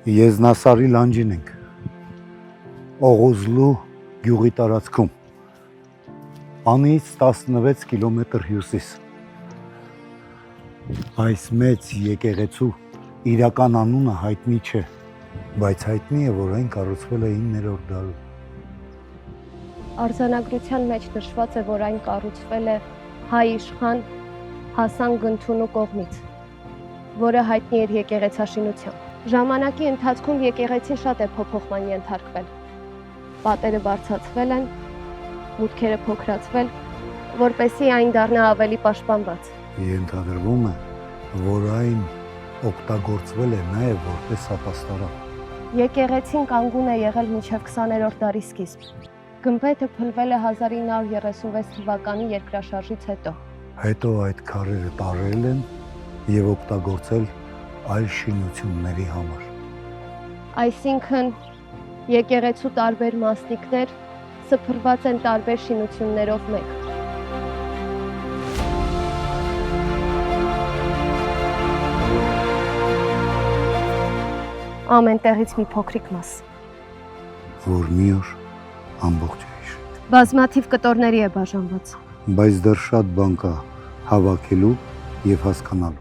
Եզնասարի լանջին ենք, Օղուզլու գյուղի տարածքում, անից 16 կիլոմետր հյուսիս։ Այս մեծ եկեղեցու իրական անունը հայտնի չէ, բայց հայտնի է, որ այն կառուցվել է 9-րդ դարում։ Արձանագրության մեջ նշված է, որ այն կառուցվել է հայ իշխան Հասան Գնթունու կողմից, որը հայտնի էր եկեղեցաշինությամբ։ Ժամանակի ընթացքում եկեղեցին շատ է փոփոխման ենթարկվել։ Պատերը բարձրացվել են, մուտքերը փոքրացվել, որպեսզի այն դառնա ավելի պաշտպանված։ Ենթադրվում է, որ այն օգտագործվել է նաև որպես ապաստարան։ Եկեղեցին կանգուն է եղել մինչև 20-րդ դարի սկիզբ։ Գմբեթը փլվել է 1936 թվականի երկրաշարժից հետո։ Հետո այդ քարերը տարել են եւ օգտագործել այլ շինությունների համար։ Այսինքն եկեղեցու տարբեր մասնիկներ սփռված են տարբեր շինություններով մեկ։ Ամեն տեղից մի փոքրիկ մաս, որ մի օր ամբողջ է հիշել։ բազմաթիվ կտորների է բաժանված։ Բայց դեռ շատ բան կա հավաքելու եւ հասկանալու։